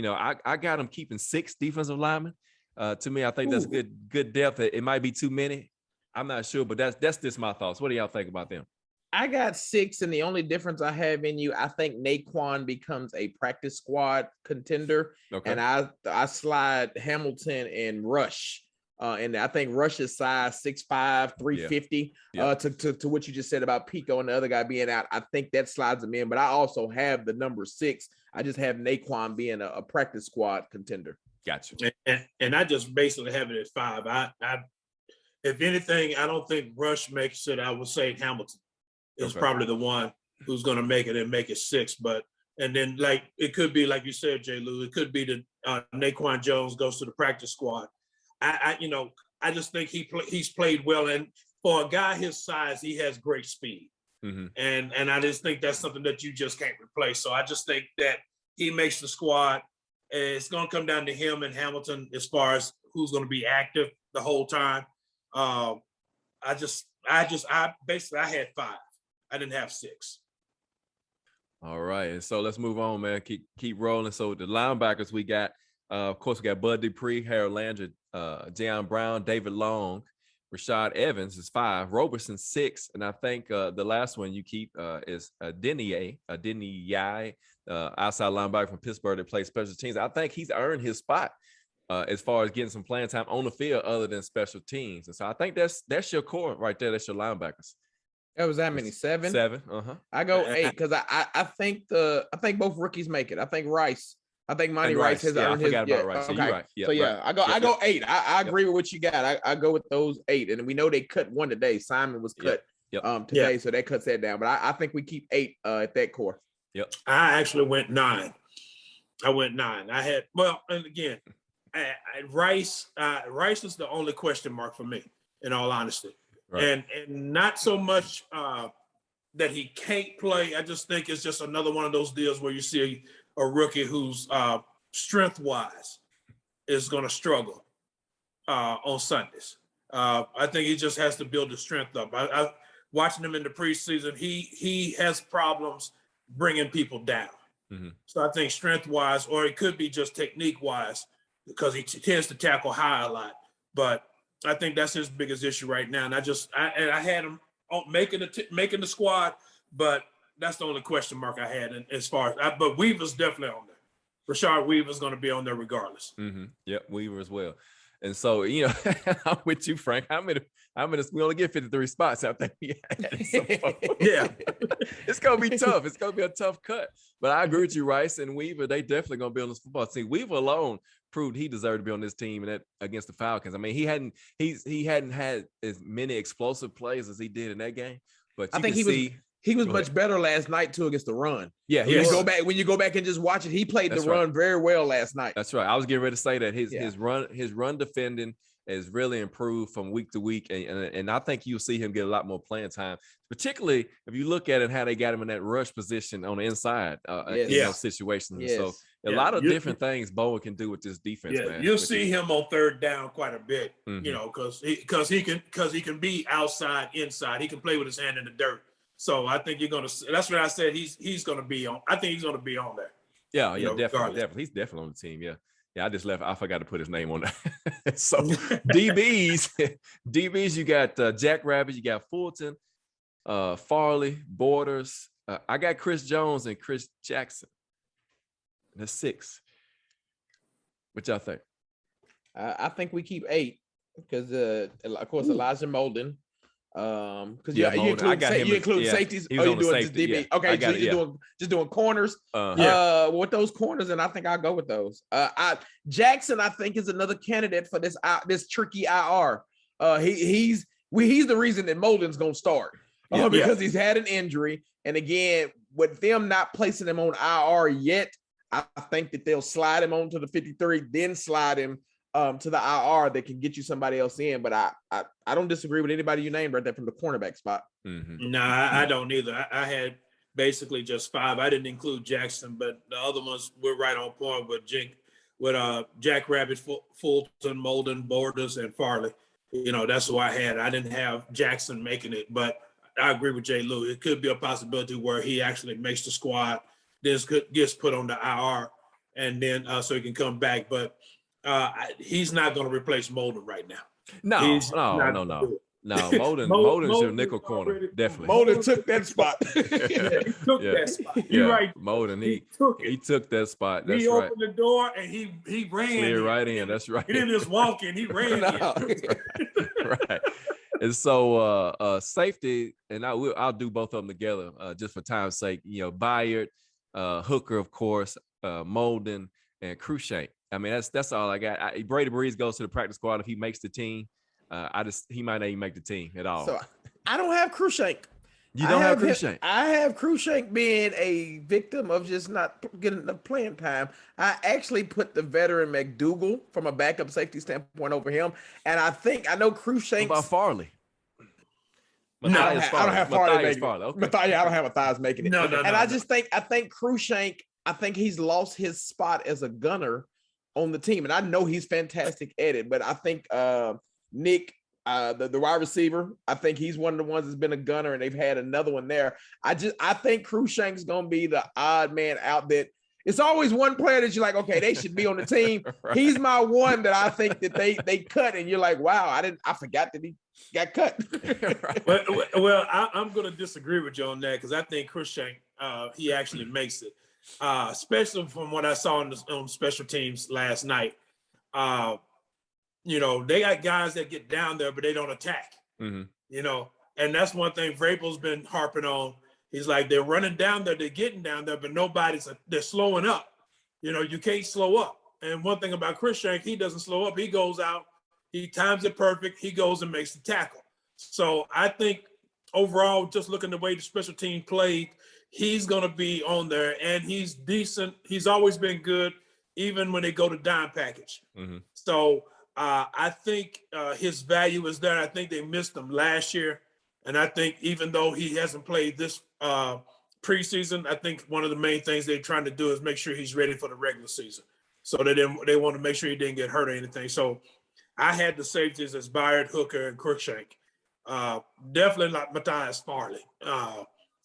I got them keeping 6 defensive linemen. To me, I think that's good depth. It might be too many. I'm not sure, but that's just my thoughts. What do y'all think about them? I got 6, and the only difference I have in you, I think Naquan becomes a practice squad contender. Okay. And I slide Hamilton and Rush. And I think Rush's size 6'5", 350. To what you just said about Pico and the other guy being out, I think that slides him in. But I also have the number 6. I just have Naquan being a practice squad contender. Gotcha. And I just basically have it at 5. I if anything, I don't think Rush makes it. I would say Hamilton is probably the one who's going to make it and make it 6. And then it could be like you said, J. Lou. It could be that Naquan Jones goes to the practice squad. I just think he's played well, and for a guy his size, he has great speed, and I just think that's something that you just can't replace. So I just think that he makes the squad. It's going to come down to him and Hamilton as far as who's going to be active the whole time. I basically had 5. I didn't have 6. All right, and so let's move on, man. Keep rolling. So the linebackers we got. Of course, we got Bud Dupree, Harold Landry, Jayon Brown, David Long, Rashad Evans is 5, Roberson 6, and I think the last one you keep is Denny Yai, outside linebacker from Pittsburgh that plays special teams. I think he's earned his spot as far as getting some playing time on the field other than special teams. And so I think that's your core right there. That's your linebackers. That was that many? 7? 7. I go 8 because I think both rookies make it. I think Monty Rice has earned his. I forgot about Rice. So you're right. Yeah, I go 8. I agree with what you got. I go with those 8, and we know they cut one today. Simon was cut today, so that cuts that down. But I think we keep 8 at that core. Yep. I actually went 9. I had and again, Rice is the only question mark for me, in all honesty, and not so much that he can't play. I just think it's just another one of those deals where you see a rookie who's strength-wise is going to struggle on Sundays. I think he just has to build his strength up. I watching him in the preseason, he has problems bringing people down. So I think strength-wise, or it could be just technique-wise, because he tends to tackle high a lot. But I think that's his biggest issue right now. And I had him making the squad, but that's the only question mark I had as far as. But Weaver's definitely on there. Rashard Weaver's going to be on there regardless. Yep, Weaver as well. And so, you know, I'm with you, Frank. We only get 53 spots. I think we had. So, yeah, it's gonna be tough. It's gonna be a tough cut. But I agree with you, Rice and Weaver. They definitely gonna be on this football team. Weaver alone proved he deserved to be on this team and that against the Falcons. I mean, he hadn't had as many explosive plays as he did in that game. But I think he was much better last night too against the run. Yeah, when you go back and just watch it, he played the run very well last night. That's right. I was getting ready to say that his run defending has really improved from week to week, and I think you'll see him get a lot more playing time, particularly if you look at it how they got him in that rush position on the inside in those situations. Yes. So a lot of different things Bowen can do with this defense. Yeah, man. you'll see him on third down quite a bit, you know, because he can be outside, inside. He can play with his hand in the dirt. So I think that's what I said. He's gonna be on. I think he's gonna be on there. Yeah, definitely. He's definitely on the team. Yeah. I forgot to put his name on that. So DBs, you got Jack Rabbit, you got Fulton, Farley, Borders. I got Chris Jones and Chris Jackson. That's 6. What y'all think? I think we keep 8 because of course Elijah Molden. Because you include safeties. Oh, you're doing safety, just DB. Yeah. Okay, so you're just doing corners. With those corners, and I think I'll go with those. Jackson, I think, is another candidate for this tricky IR. He's the reason that Molden's gonna start because he's had an injury, and again, with them not placing him on IR yet, I think that they'll slide him onto the 53, then slide him to the IR that can get you somebody else in. But I don't disagree with anybody you named right there from the cornerback spot. No, I don't either. I had basically just 5. I didn't include Jackson, but the other ones were right on point with Jack Rabbit, Fulton, Molden, Borders, and Farley. You know, that's who I had. I didn't have Jackson making it, but I agree with Jay Lou. It could be a possibility where he actually makes the squad, then gets put on the IR, and then so he can come back. But he's not going to replace Molden right now. No. Molden's your nickel corner, definitely. Molden took that spot. He took that spot. You're right. Molden, he took that spot. That's he opened the door and he ran. Slid right in. That's right. He didn't just walk in. He ran in. Right. And so safety, and I'll do both of them together just for time's sake. You know, Bayard, Hooker, of course, Molden, and Cruikshank. I mean, that's all I got. Brady Breeze goes to the practice squad if he makes the team. He might not even make the team at all. So I don't have Cruikshank. You don't have Cruikshank? I have Cruikshank being a victim of just not getting the playing time. I actually put the veteran McDougal from a backup safety standpoint over him. And I know Cruikshank. What about Farley? No, I don't have Farley making it. Okay. I don't have Matthias making it. No. I think Cruikshank, I think he's lost his spot as a gunner on the team. And I know he's fantastic at it, but I think Nick, the wide receiver, I think he's one of the ones that's been a gunner, and they've had another one there. I think Cruikshank's gonna be the odd man out. That it's always one player that you're like, okay, they should be on the team. Right. He's my one that I think that they cut, and you're like, wow, I forgot that he got cut. Well, I'm gonna disagree with you on that because I think Cruikshank he actually makes it, especially from what I saw on special teams last night. You know, they got guys that get down there, but they don't attack. You know, and that's one thing Vrabel's been harping on. He's like, they're running down there, they're getting down there, but they're slowing up. You know, you can't slow up. And one thing about Cruikshank, he doesn't slow up. He goes out, he times it perfect, he goes and makes the tackle. So I think overall, just looking the way the special team played, he's going to be on there, and he's decent. He's always been good, even when they go to dime package. So I think his value is there. I think they missed him last year. And I think even though he hasn't played this preseason, I think one of the main things they're trying to do is make sure he's ready for the regular season. So they want to make sure he didn't get hurt or anything. So I had the safeties as Bayard, Hooker, and Cruikshank. Definitely not Matthias Farley.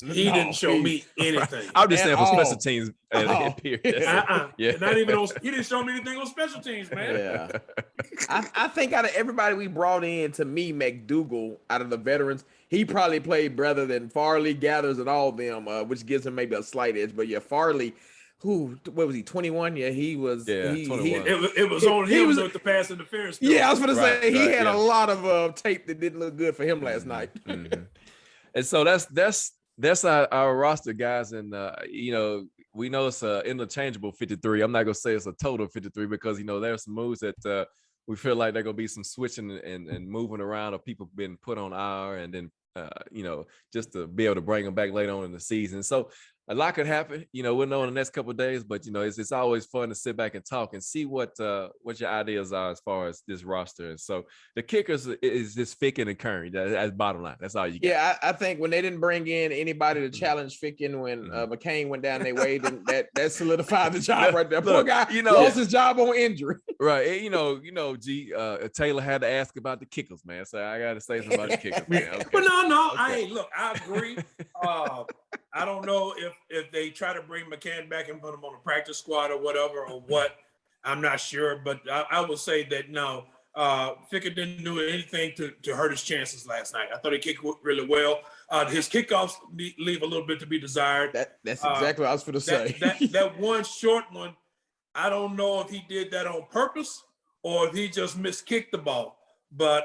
He didn't show me anything. I'm just saying for all. special teams. Period. Yeah. Not even on. He didn't show me anything on special teams, man. Yeah. I think out of everybody we brought in, to me, McDougal, out of the veterans, he probably played better than Farley, Gathers, and all of them, which gives him maybe a slight edge. But yeah, Farley, what was he, 21? Yeah, he was. Yeah, 21. It was on him with the pass interference. Yeah, I was going to say, he had a lot of tape that didn't look good for him last night. And so that's our roster, guys. And, we know it's an interchangeable 53. I'm not going to say it's a total 53 because, there's some moves that we feel like there's going to be some switching and moving around, or people been put on IR, and then, just to be able to bring them back later on in the season. So a lot could happen, we'll know in the next couple of days, but, it's always fun to sit back and talk and see what your ideas are as far as this roster. And so the kickers is just Ficken and Curry. That's bottom line. That's all you got. Yeah, I think when they didn't bring in anybody to challenge Ficken when McCain went down their way, then that solidified the job right there. Poor guy lost his job on injury. Right. G, Taylor had to ask about the kickers, man. So I got to say something about the kickers, man. Okay. But no, okay. I agree. I don't know if they try to bring McCann back and put him on a practice squad or whatever, or what. I'm not sure, but I will say that no, Ficken didn't do anything to hurt his chances last night. I thought he kicked really well. His kickoffs leave a little bit to be desired. That's exactly what I was going to say. That one short one, I don't know if he did that on purpose or if he just miskicked the ball. But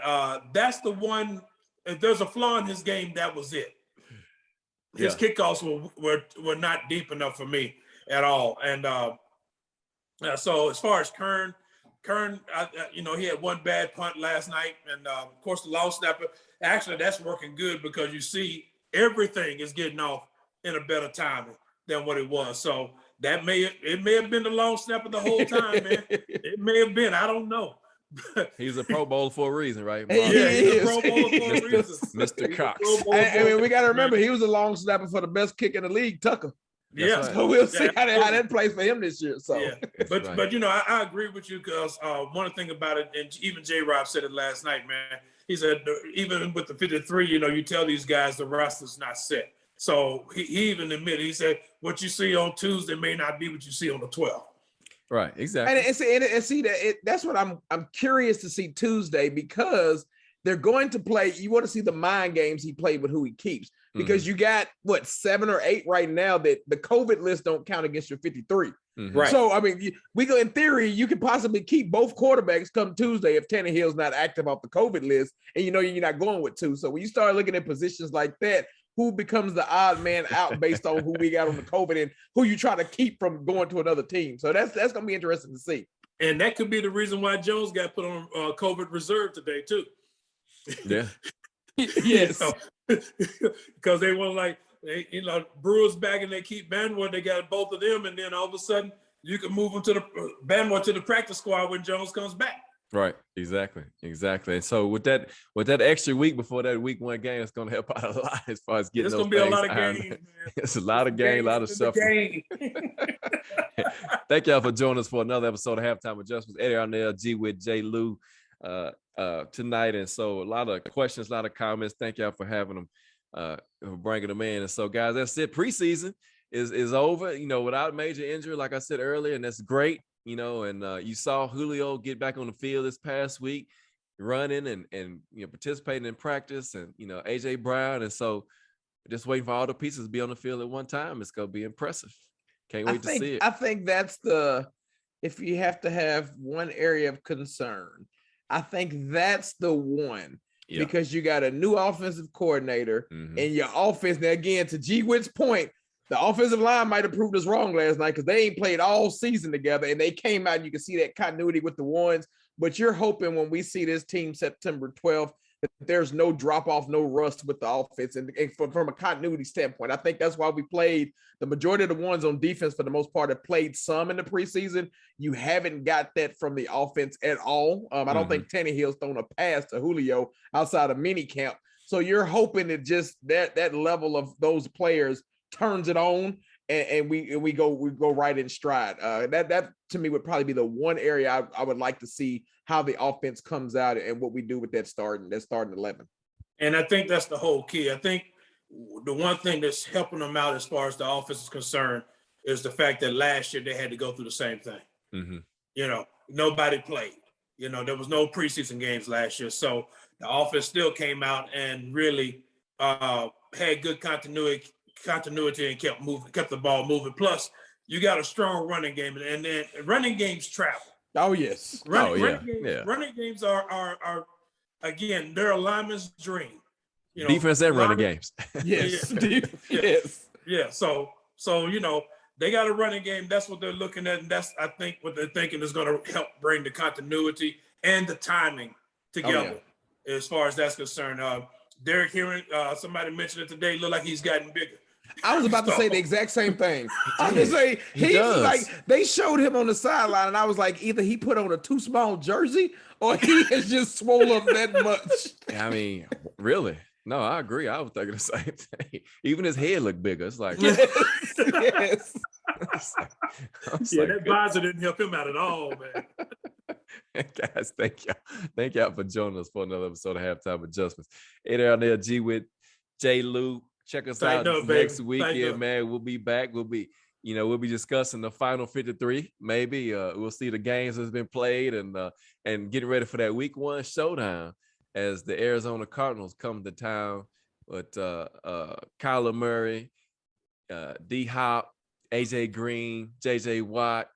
that's the one. If there's a flaw in his game, that was it. His kickoffs were not deep enough for me at all. And so as far as Kern, he had one bad punt last night. And of course, the long snapper, actually that's working good because you see everything is getting off in a better timing than what it was. So it may have been the long snapper the whole time, man. It may have been, I don't know. He's a Pro Bowler for a reason, right? Yeah, he's a Pro Bowler for a reason. Mr. Cox. I mean, we got to remember, he was a long snapper for the best kick in the league, Tucker. Yeah, right. So we'll see how that plays for him this year. So, but I agree with you because one thing about it, and even J. Rob said it last night, man. He said even with the 53, you tell these guys the roster's not set. So he even admitted, he said what you see on Tuesday may not be what you see on the 12th. Right, exactly. And see that's what I'm curious to see Tuesday, because they're going to play. You want to see the mind games he played with who he keeps, because you got 7 or 8 right now that the COVID list don't count against your 53. Right. So I mean, in theory, you could possibly keep both quarterbacks come Tuesday if Tannehill's not active off the COVID list, and you're not going with 2. So when you start looking at positions like that, who becomes the odd man out based on who we got on the COVID and who you try to keep from going to another team. So that's going to be interesting to see. And that could be the reason why Jones got put on COVID reserve today too. Yeah. Yes. Because they were Brewers back and they keep Banward. They got both of them, and then all of a sudden you can move them to the Banward to the practice squad when Jones comes back. Right, exactly. And so with that extra week before that week 1 game, it's going to help out a lot as far as getting. It's going to be a lot of games, man. It's a lot of games, a lot of suffering. Thank y'all for joining us for another episode of Halftime Adjustments. Eddie Arnell, G with J. Lou tonight, and so a lot of questions, a lot of comments. Thank y'all for having them, bringing them in. And so, guys, that's it. Preseason is over. Without major injury, like I said earlier, and that's great. And you saw Julio get back on the field this past week, running and participating in practice, and AJ Brown, and so just waiting for all the pieces to be on the field at one time. It's gonna be impressive. Can't wait to see it. I think that's if you have to have one area of concern, I think that's the one. Yeah. Because you got a new offensive coordinator and your offense. Now, again, to G Witt's point, the offensive line might have proved us wrong last night because they ain't played all season together, and they came out and you can see that continuity with the ones. But you're hoping when we see this team September 12th that there's no drop off, no rust with the offense. And from a continuity standpoint, I think that's why we played the majority of the ones on defense for the most part have played some in the preseason. You haven't got that from the offense at all. I don't think Tannehill's thrown a pass to Julio outside of mini camp. So you're hoping that just that level of those players turns it on, and we go right in stride. That to me would probably be the one area I would like to see how the offense comes out and what we do with that starting 11. And I think that's the whole key. I think the one thing that's helping them out as far as the offense is concerned is the fact that last year they had to go through the same thing. Mm-hmm. You know, nobody played. You know, there was no preseason games last year. So the offense still came out and really had good continuity and kept the ball moving. Plus, you got a strong running game, and then running games travel. Oh, yes. Running games are again, they're a lineman's dream. You know, defense and running games. Yes. Yeah. So you know, they got a running game. That's what they're looking at, and that's, I think, what they're thinking is going to help bring the continuity and the timing together. As far as that's concerned. Derek Henry, somebody mentioned it today, look like he's gotten bigger. I was about to say the exact same thing. I was going to say, he's like, they showed him on the sideline, and I was like, either he put on a too small jersey or he has just swole up that much. I mean, really? No, I agree. I was thinking the same thing. Even his head looked bigger. It's like, yes. That visor didn't help him out at all, man. Guys, thank y'all for joining us for another episode of Halftime Adjustments. Hey there, on there, G with J. Lou. Check us out next weekend, man. We'll be back. We'll be discussing the final 53. Maybe we'll see the games that's been played and getting ready for that week 1 showdown as the Arizona Cardinals come to town with Kyler Murray, D Hop, AJ Green, JJ Watt,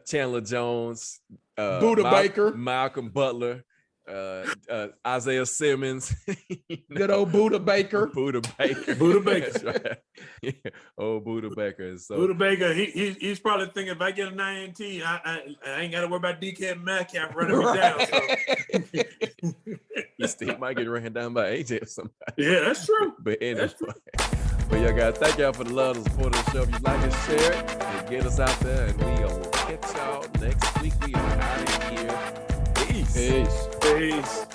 Chandler Jones, Buda Baker, Malcolm Butler, Isaiah Simmons, good old Buda Baker. That's right. Yeah. Oh, Buda Baker. So Buda Baker, he's probably thinking, if I get an INT, I ain't got to worry about DK Metcalf running me down. So. He might get ran down by AJ or somebody. Yeah, that's true. But anyway, but y'all guys, thank y'all for the love and support of the show. If you like it, share it and get us out there, and we will catch y'all next week. We are out of here. Peace. Peace.